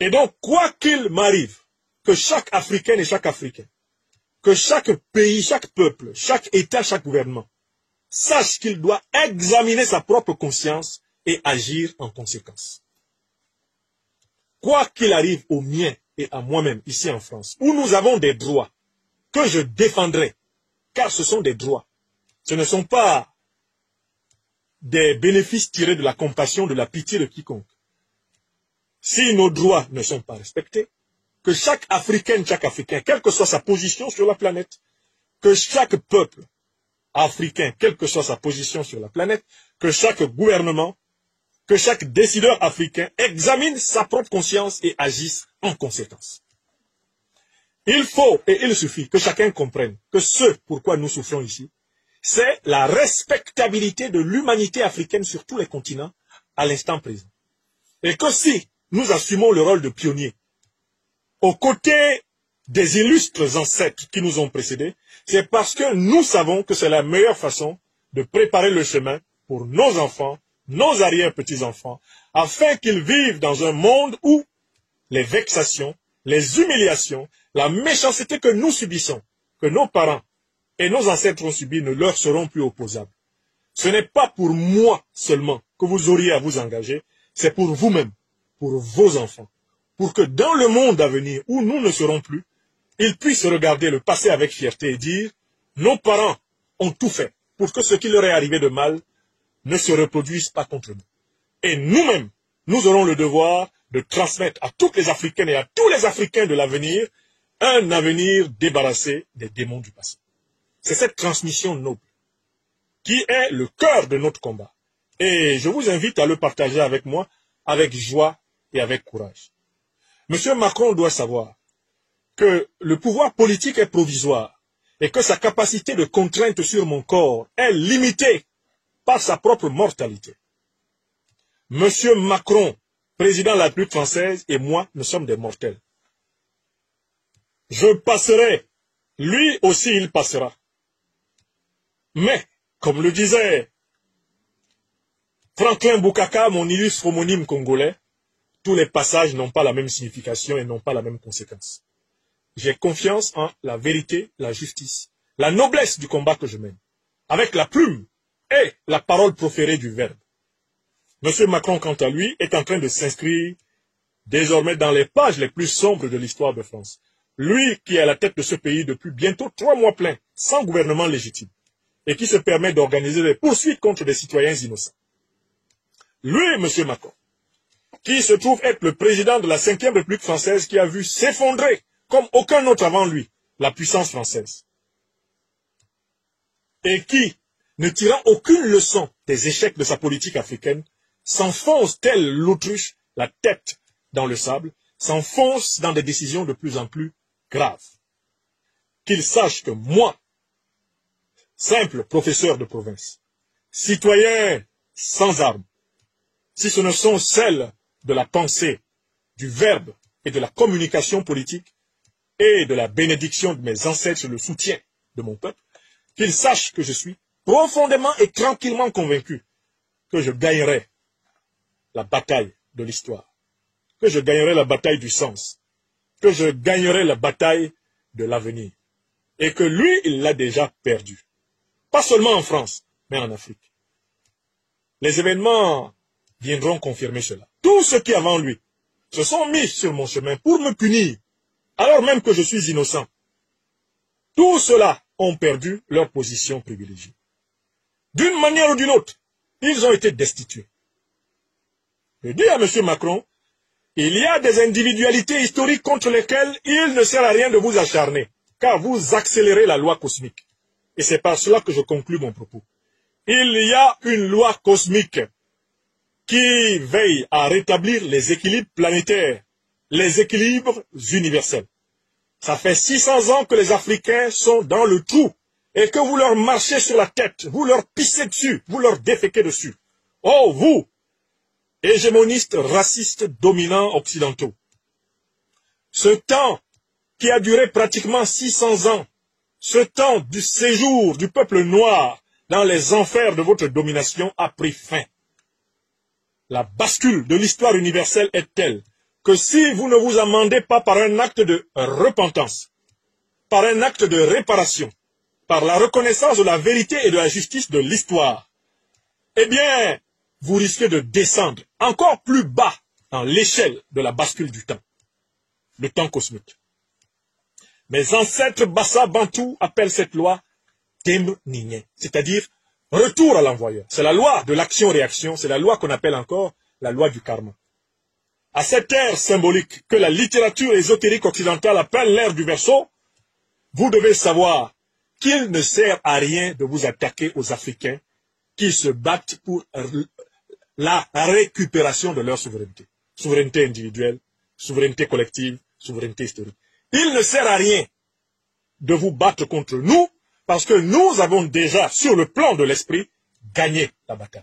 Et donc, quoi qu'il m'arrive, que chaque Africaine et chaque Africain, que chaque pays, chaque peuple, chaque État, chaque gouvernement, sache qu'il doit examiner sa propre conscience et agir en conséquence. Quoi qu'il arrive aux miens et à moi-même, ici en France, où nous avons des droits que je défendrai, car ce sont des droits. Ce ne sont pas des bénéfices tirés de la compassion, de la pitié de quiconque. Si nos droits ne sont pas respectés, que chaque Africaine, chaque Africain, quelle que soit sa position sur la planète, que chaque peuple africain, quelle que soit sa position sur la planète, que chaque gouvernement, que chaque décideur africain examine sa propre conscience et agisse en conséquence. Il faut et il suffit que chacun comprenne que ce pourquoi nous souffrons ici, c'est la respectabilité de l'humanité africaine sur tous les continents à l'instant présent. Et que si nous assumons le rôle de pionnier aux côtés des illustres ancêtres qui nous ont précédés, c'est parce que nous savons que c'est la meilleure façon de préparer le chemin pour nos enfants, nos arrière-petits-enfants, afin qu'ils vivent dans un monde où les vexations, les humiliations, la méchanceté que nous subissons, que nos parents et nos ancêtres ont subi ne leur seront plus opposables. Ce n'est pas pour moi seulement que vous auriez à vous engager, c'est pour vous-même, pour vos enfants, pour que dans le monde à venir où nous ne serons plus, ils puissent regarder le passé avec fierté et dire « Nos parents ont tout fait pour que ce qui leur est arrivé de mal ne se reproduise pas contre nous. » Et nous-mêmes, nous aurons le devoir de transmettre à toutes les Africaines et à tous les Africains de l'avenir un avenir débarrassé des démons du passé. C'est cette transmission noble qui est le cœur de notre combat. Et je vous invite à le partager avec moi, avec joie et avec courage. Monsieur Macron doit savoir que le pouvoir politique est provisoire et que sa capacité de contrainte sur mon corps est limitée par sa propre mortalité. Monsieur Macron, président de la République française, et moi, nous sommes des mortels. Je passerai, lui aussi il passera. Mais, comme le disait Franklin Bukaka, mon illustre homonyme congolais, tous les passages n'ont pas la même signification et n'ont pas la même conséquence. J'ai confiance en la vérité, la justice, la noblesse du combat que je mène, avec la plume et la parole proférée du Verbe. M. Macron, quant à lui, est en train de s'inscrire désormais dans les pages les plus sombres de l'histoire de France. Lui qui est à la tête de ce pays depuis bientôt 3 mois pleins, sans gouvernement légitime, et qui se permet d'organiser des poursuites contre des citoyens innocents. Lui, M. Macron, qui se trouve être le président de la 5e République française qui a vu s'effondrer, comme aucun autre avant lui, la puissance française. Et qui, ne tirant aucune leçon des échecs de sa politique africaine, s'enfonce tel l'autruche, la tête dans le sable, s'enfonce dans des décisions de plus en plus graves. Qu'il sache que moi, simple professeur de province, citoyen sans armes, si ce ne sont celles de la pensée, du verbe et de la communication politique et de la bénédiction de mes ancêtres sur le soutien de mon peuple, qu'il sache que je suis profondément et tranquillement convaincu que je gagnerai la bataille de l'histoire, que je gagnerai la bataille du sens, que je gagnerai la bataille de l'avenir, et que lui, il l'a déjà perdu. Pas seulement en France, mais en Afrique. Les événements viendront confirmer cela. Tous ceux qui avant lui se sont mis sur mon chemin pour me punir, alors même que je suis innocent, tous ceux-là ont perdu leur position privilégiée. D'une manière ou d'une autre, ils ont été destitués. Je dis à M. Macron, il y a des individualités historiques contre lesquelles il ne sert à rien de vous acharner, car vous accélérez la loi cosmique. Et c'est par cela que je conclus mon propos. Il y a une loi cosmique qui veille à rétablir les équilibres planétaires, les équilibres universels. Ça fait 600 ans que les Africains sont dans le trou et que vous leur marchez sur la tête, vous leur pissez dessus, vous leur déféquez dessus. Oh, vous, hégémonistes, racistes, dominants occidentaux. Ce temps qui a duré pratiquement 600 ans, ce temps du séjour du peuple noir dans les enfers de votre domination a pris fin. La bascule de l'histoire universelle est telle que si vous ne vous amendez pas par un acte de repentance, par un acte de réparation, par la reconnaissance de la vérité et de la justice de l'histoire, eh bien, vous risquez de descendre encore plus bas dans l'échelle de la bascule du temps, le temps cosmique. Mes ancêtres Bassa Bantou appellent cette loi Temb Nigné, c'est-à-dire retour à l'envoyeur. C'est la loi de l'action-réaction, c'est la loi qu'on appelle encore la loi du karma. À cette ère symbolique que la littérature ésotérique occidentale appelle l'ère du Verseau, vous devez savoir qu'il ne sert à rien de vous attaquer aux Africains qui se battent pour la récupération de leur souveraineté. Souveraineté individuelle, souveraineté collective, souveraineté historique. Il ne sert à rien de vous battre contre nous parce que nous avons déjà, sur le plan de l'esprit, gagné la bataille.